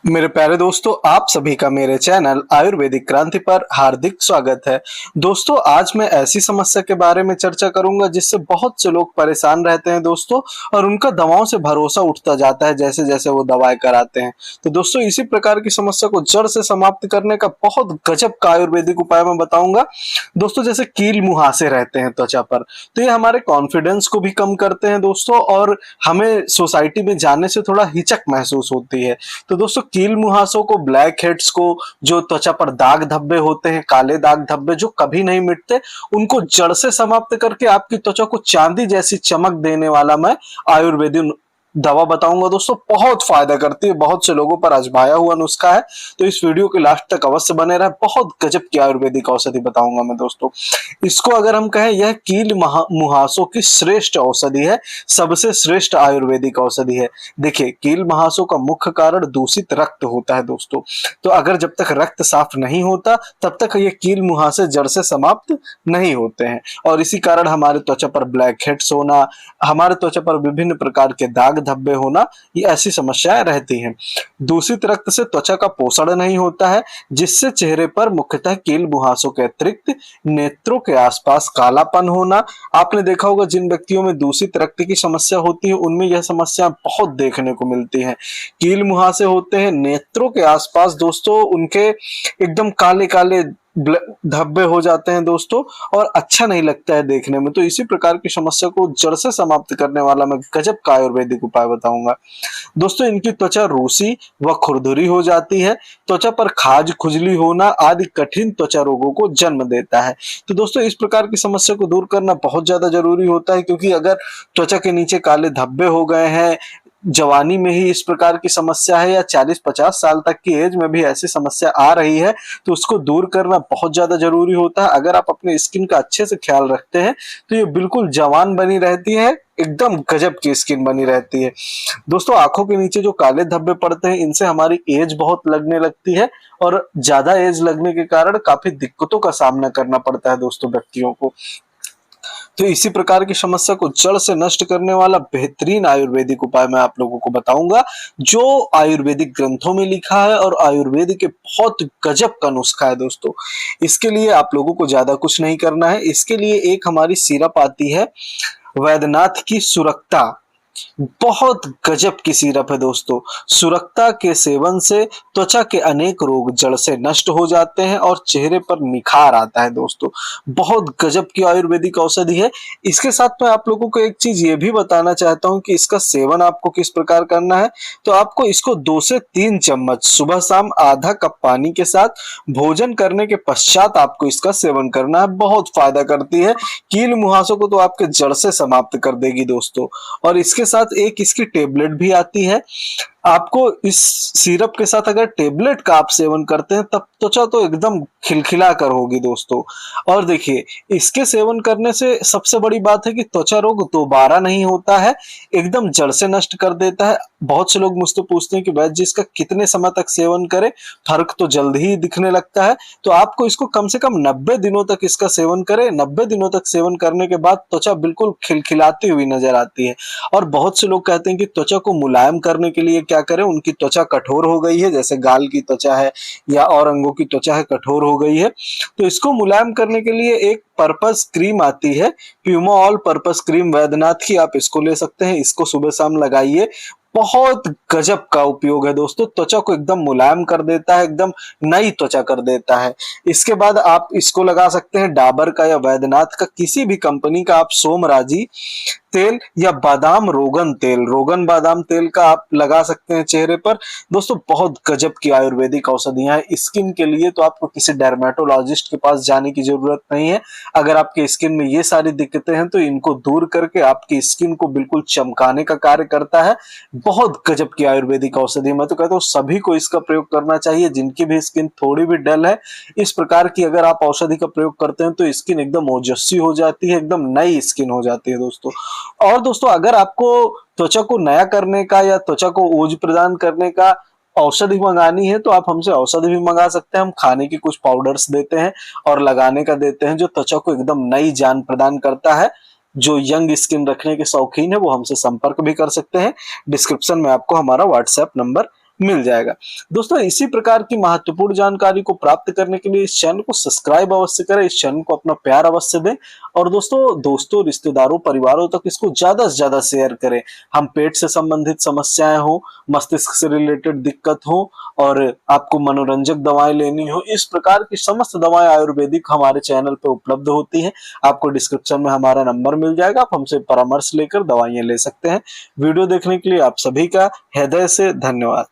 मेरे प्यारे दोस्तों, आप सभी का मेरे चैनल आयुर्वेदिक क्रांति पर हार्दिक स्वागत है। दोस्तों, आज मैं ऐसी समस्या के बारे में चर्चा करूंगा जिससे बहुत से लोग परेशान रहते हैं दोस्तों, और उनका दवाओं से भरोसा उठता जाता है जैसे जैसे वो दवाएं कराते हैं। तो दोस्तों, इसी प्रकार की समस्या को जड़ से समाप्त करने का बहुत गजब का आयुर्वेदिक उपाय मैं बताऊंगा। दोस्तों, जैसे कील मुहासे रहते हैं त्वचा पर, तो ये हमारे कॉन्फिडेंस को भी कम करते हैं दोस्तों, और हमें सोसाइटी में जाने से थोड़ा हिचक महसूस होती है। तो दोस्तों, कील मुहासों को, ब्लैक हेड्स को, जो त्वचा पर दाग धब्बे होते हैं, काले दाग धब्बे जो कभी नहीं मिटते, उनको जड़ से समाप्त करके आपकी त्वचा को चांदी जैसी चमक देने वाला मैं आयुर्वेदिक दवा बताऊंगा दोस्तों। बहुत फायदा करती है, बहुत से लोगों पर आजमाया हुआ नुस्खा है। तो इस वीडियो के लास्ट तक अवश्य बने रहे। बहुत गजब की आयुर्वेदिक औषधि बताऊंगा मैं दोस्तों। इसको अगर हम कहें, यह कील मुहासों की श्रेष्ठ औषधि है, सबसे श्रेष्ठ आयुर्वेदिक औषधि है। देखिए, कील मुहासों का मुख्य कारण दूषित रक्त होता है दोस्तों। तो अगर जब तक रक्त साफ नहीं होता तब तक ये कील मुहासे जड़ से समाप्त नहीं होते हैं, और इसी कारण हमारे त्वचा पर ब्लैक हेड्स होना, हमारे त्वचा पर विभिन्न प्रकार के दाग धब्बे होना, ये ऐसी समस्याएं रहती हैं। दूषित रक्त से त्वचा का पोषण नहीं होता है, जिससे चेहरे पर मुख्यतः कील मुहासों के अतिरिक्त नेत्रों के आसपास कालापन होना। आपने देखा होगा, जिन व्यक्तियों में दूषित रक्त की समस्या होती है उनमें यह समस्या बहुत देखने को मिलती है। कील मुहासे होते हैं नेत्रों के आसपास दोस्तों, उनके एकदम काले काले धब्बे हो जाते हैं दोस्तों, और अच्छा नहीं लगता है देखने में। तो इसी प्रकार की समस्या को जड़ से समाप्त करने वाला मैं गजब का आयुर्वेदिक उपाय बताऊंगा दोस्तों। इनकी त्वचा रूसी व खुरदुरी हो जाती है, त्वचा पर खाज खुजली होना आदि कठिन त्वचा रोगों को जन्म देता है। तो दोस्तों, इस प्रकार की समस्या को दूर करना बहुत ज्यादा जरूरी होता है, क्योंकि अगर त्वचा के नीचे काले धब्बे हो गए हैं, जवानी में ही इस प्रकार की समस्या है, या 40-50 साल तक की एज में भी ऐसी समस्या आ रही है, तो उसको दूर करना बहुत ज्यादा जरूरी होता है। अगर आप अपने स्किन का अच्छे से ख्याल रखते हैं तो ये बिल्कुल जवान बनी रहती है, एकदम गजब की स्किन बनी रहती है दोस्तों। आंखों के नीचे जो काले धब्बे पड़ते हैं, इनसे हमारी एज बहुत लगने लगती है, और ज्यादा एज लगने के कारण काफी दिक्कतों का सामना करना पड़ता है दोस्तों व्यक्तियों को। तो इसी प्रकार की समस्या को जड़ से नष्ट करने वाला बेहतरीन आयुर्वेदिक उपाय मैं आप लोगों को बताऊंगा, जो आयुर्वेदिक ग्रंथों में लिखा है, और आयुर्वेद के बहुत गजब का नुस्खा है दोस्तों। इसके लिए आप लोगों को ज्यादा कुछ नहीं करना है। इसके लिए एक हमारी सिरप आती है, वैद्यनाथ की सुरक्ता। बहुत गजब की सिरप है दोस्तों। सुरक्ता के सेवन से त्वचा के अनेक रोग जड़ से नष्ट हो जाते हैं, और चेहरे पर निखार आता है दोस्तों। बहुत गजब की आयुर्वेदिक औषधि है। इसके साथ मैं आप लोगों को एक चीज ये भी बताना चाहता हूं कि इसका सेवन आपको किस प्रकार करना है। तो आपको इसको 2 से 3 चम्मच सुबह शाम आधा कप पानी के साथ भोजन करने के पश्चात आपको इसका सेवन करना है। बहुत फायदा करती है, कील मुहासों को तो आपके जड़ से समाप्त कर देगी दोस्तों। और इसके साथ एक इसकी टेबलेट भी आती है। आपको इस सिरप के साथ अगर टेबलेट का आप सेवन करते हैं तब त्वचा तो एकदम खिलखिला कर होगी दोस्तों। और देखिए, इसके सेवन करने से सबसे बड़ी बात है कि त्वचा रोग दोबारा नहीं होता है, एकदम जड़ से नष्ट कर देता है। बहुत से लोग मुझसे पूछते हैं कि वैद्य जी, इसका कितने समय तक सेवन करें, फर्क तो जल्दी ही दिखने लगता है। तो आपको इसको कम से कम 90 दिनों तक इसका सेवन करें। 90 दिनों तक सेवन करने के बाद त्वचा बिल्कुल खिलखिलाती हुई नजर आती है। और बहुत से लोग कहते हैं कि त्वचा को मुलायम करने के लिए क्या करें, उनकी त्वचा कठोर हो गई है, जैसे गाल की त्वचा है या और अंगों की त्वचा है, कठोर हो गई है। तो इसको मुलायम करने के लिए एक पर्पस क्रीम आती है, Puma all purpose cream Baidyanath की, आप इसको ले सकते हैं। इसको सुबह शाम लगाइए। बहुत गजब का उपयोग है दोस्तों, त्वचा को एकदम मुलायम कर देता है, एकदम नई त्वचा कर देता है। इसके बाद आप इसको लगा सकते हैं डाबर का या वैद्यनाथ का, किसी भी कंपनी का आप सोमराजी तेल या बादाम रोगन तेल, रोगन बादाम तेल का आप लगा सकते हैं चेहरे पर दोस्तों। बहुत गजब की आयुर्वेदिक औषधियां हैं स्किन के लिए, तो आपको किसी डर्मेटोलॉजिस्ट के पास जाने की जरूरत नहीं है। अगर आपके स्किन में ये सारी दिक्कतें हैं तो इनको दूर करके आपकी स्किन को बिल्कुल चमकाने का कार्य करता है। बहुत गजब की आयुर्वेदिक औषधि, मैं तो कहता हूँ सभी को इसका प्रयोग करना चाहिए, जिनकी भी स्किन थोड़ी भी डल है। इस प्रकार की अगर आप औषधि का प्रयोग करते हैं तो स्किन एकदम ओजस्वी हो जाती है, एकदम नई स्किन हो जाती है दोस्तों। और दोस्तों, अगर आपको त्वचा को नया करने का या त्वचा को ओज प्रदान करने का औषधि मंगानी है तो आप हमसे औषधि भी मंगा सकते हैं। हम खाने की कुछ पाउडर्स देते हैं और लगाने का देते हैं, जो त्वचा को एकदम नई जान प्रदान करता है। जो यंग स्किन रखने के शौकीन है वो हमसे संपर्क भी कर सकते हैं। डिस्क्रिप्शन में आपको हमारा व्हाट्सएप नंबर मिल जाएगा। दोस्तों इसी प्रकार की महत्वपूर्ण जानकारी को प्राप्त करने के लिए इस चैनल को सब्सक्राइब अवश्य करें, इस चैनल को अपना प्यार अवश्य दें और दोस्तों रिश्तेदारों परिवारों तक इसको ज्यादा से ज्यादा शेयर करें। हम पेट से संबंधित समस्याएं हो, मस्तिष्क से रिलेटेड दिक्कत हो और आपको मनोरंजक दवाएं लेनी हो, इस प्रकार की समस्त दवाएं आयुर्वेदिक हमारे चैनल पे उपलब्ध होती हैं। आपको डिस्क्रिप्शन में हमारा नंबर मिल जाएगा, आप हमसे परामर्श लेकर दवाइयां ले सकते हैं। वीडियो देखने के लिए आप सभी का हृदय से धन्यवाद।